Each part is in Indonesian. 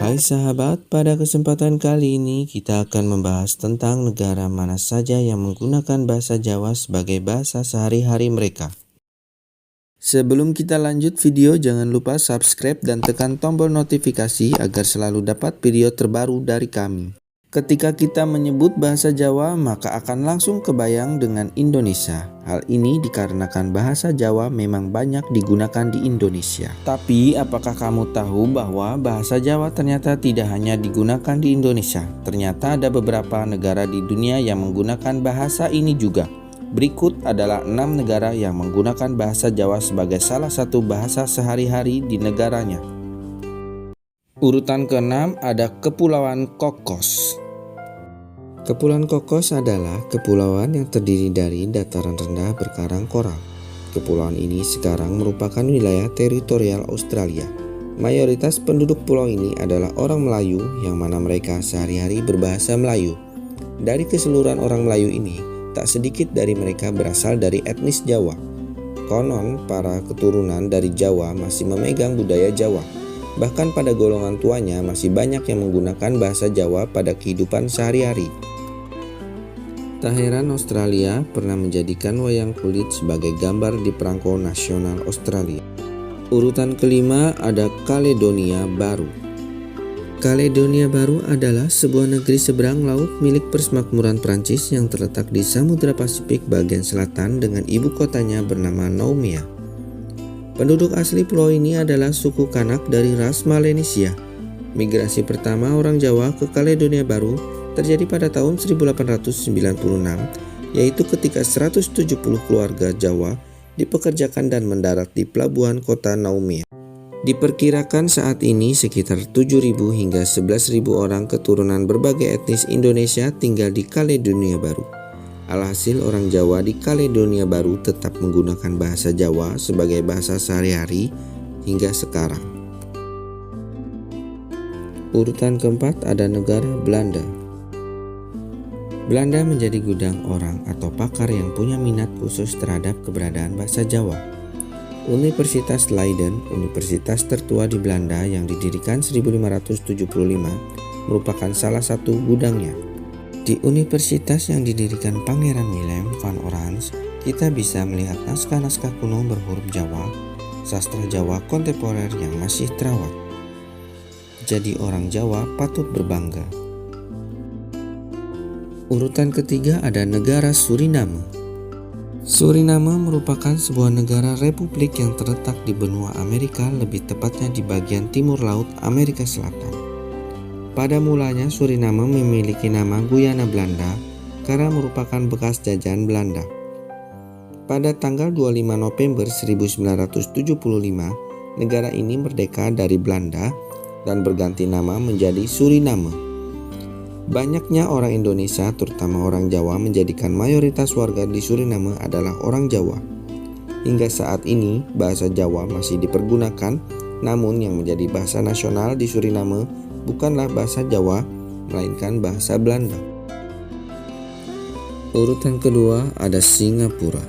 Hai sahabat, pada kesempatan kali ini kita akan membahas tentang negara mana saja yang menggunakan bahasa Jawa sebagai bahasa sehari-hari mereka. Sebelum kita lanjut video, jangan lupa subscribe dan tekan tombol notifikasi agar selalu dapat video terbaru dari kami. Ketika kita menyebut bahasa Jawa, maka akan langsung kebayang dengan Indonesia. Hal ini dikarenakan bahasa Jawa memang banyak digunakan di Indonesia. Tapi, apakah kamu tahu bahwa bahasa Jawa ternyata tidak hanya digunakan di Indonesia? Ternyata ada beberapa negara di dunia yang menggunakan bahasa ini juga. Berikut adalah 6 negara yang menggunakan bahasa Jawa sebagai salah satu bahasa sehari-hari di negaranya. Urutan ke-6 ada Kepulauan Kokos. Kepulauan Kokos adalah kepulauan yang terdiri dari dataran rendah berkarang koral. Kepulauan ini sekarang merupakan wilayah teritorial Australia. Mayoritas penduduk pulau ini adalah orang Melayu yang mana mereka sehari-hari berbahasa Melayu. Dari keseluruhan orang Melayu ini, tak sedikit dari mereka berasal dari etnis Jawa. Konon, para keturunan dari Jawa masih memegang budaya Jawa. Bahkan pada golongan tuanya masih banyak yang menggunakan bahasa Jawa pada kehidupan sehari-hari. Tak heran Australia pernah menjadikan wayang kulit sebagai gambar di perangko nasional Australia. Urutan kelima ada Kaledonia Baru. Kaledonia Baru adalah sebuah negeri seberang laut milik Persemakmuran Prancis yang terletak di Samudra Pasifik bagian selatan dengan ibu kotanya bernama Nouméa. Penduduk asli pulau ini adalah suku Kanak dari ras Melanesia. Migrasi pertama orang Jawa ke Kaledonia Baru terjadi pada tahun 1896, yaitu ketika 170 keluarga Jawa dipekerjakan dan mendarat di pelabuhan kota Nouméa. Diperkirakan saat ini sekitar 7.000 hingga 11.000 orang keturunan berbagai etnis Indonesia tinggal di Kaledonia Baru. Alhasil orang Jawa di Kaledonia Baru tetap menggunakan bahasa Jawa sebagai bahasa sehari-hari hingga sekarang. Urutan keempat ada negara Belanda. Belanda menjadi gudang orang atau pakar yang punya minat khusus terhadap keberadaan bahasa Jawa. Universitas Leiden, universitas tertua di Belanda yang didirikan 1575, merupakan salah satu gudangnya. Di universitas yang didirikan Pangeran Willem van Oranje, kita bisa melihat naskah-naskah kuno berhuruf Jawa, sastra Jawa kontemporer yang masih terawat. Jadi orang Jawa patut berbangga. Urutan ketiga ada negara Suriname. Suriname merupakan sebuah negara republik yang terletak di benua Amerika, lebih tepatnya di bagian timur laut Amerika Selatan. Pada mulanya Suriname memiliki nama Guyana Belanda karena merupakan bekas jajahan Belanda. Pada tanggal 25 November 1975, negara ini merdeka dari Belanda dan berganti nama menjadi Suriname. Banyaknya orang Indonesia, terutama orang Jawa, menjadikan mayoritas warga di Suriname adalah orang Jawa. Hingga saat ini, bahasa Jawa masih dipergunakan, namun yang menjadi bahasa nasional di Suriname bukanlah bahasa Jawa, melainkan bahasa Belanda. Urutan kedua ada Singapura.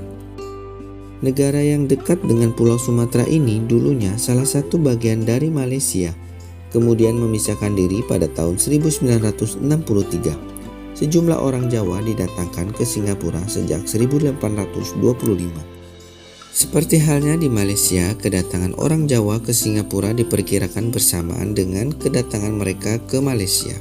Negara yang dekat dengan Pulau Sumatera ini dulunya salah satu bagian dari Malaysia, kemudian memisahkan diri pada tahun 1963. Sejumlah orang Jawa didatangkan ke Singapura sejak 1825. Seperti halnya di Malaysia, kedatangan orang Jawa ke Singapura diperkirakan bersamaan dengan kedatangan mereka ke Malaysia.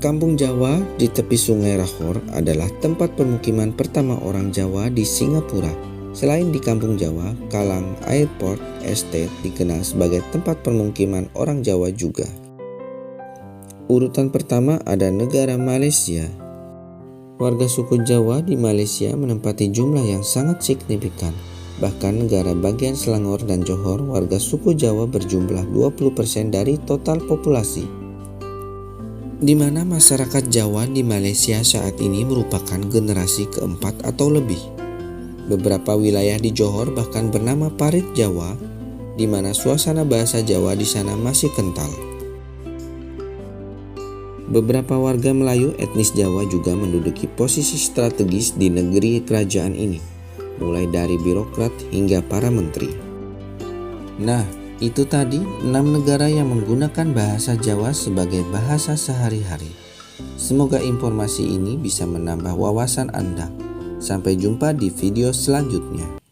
Kampung Jawa di tepi Sungai Rahor adalah tempat permukiman pertama orang Jawa di Singapura. Selain di Kampung Jawa, Kallang Airport Estate dikenal sebagai tempat permukiman orang Jawa juga. Urutan pertama ada negara Malaysia. Warga suku Jawa di Malaysia menempati jumlah yang sangat signifikan. Bahkan negara bagian Selangor dan Johor, warga suku Jawa berjumlah 20% dari total populasi. Di mana masyarakat Jawa di Malaysia saat ini merupakan generasi keempat atau lebih. Beberapa wilayah di Johor bahkan bernama Parit Jawa, di mana suasana bahasa Jawa di sana masih kental. Beberapa warga Melayu etnis Jawa juga menduduki posisi strategis di negeri kerajaan ini, mulai dari birokrat hingga para menteri. Nah, Itu tadi 6 negara yang menggunakan bahasa Jawa sebagai bahasa sehari-hari. Semoga informasi ini bisa menambah wawasan Anda. Sampai jumpa di video selanjutnya.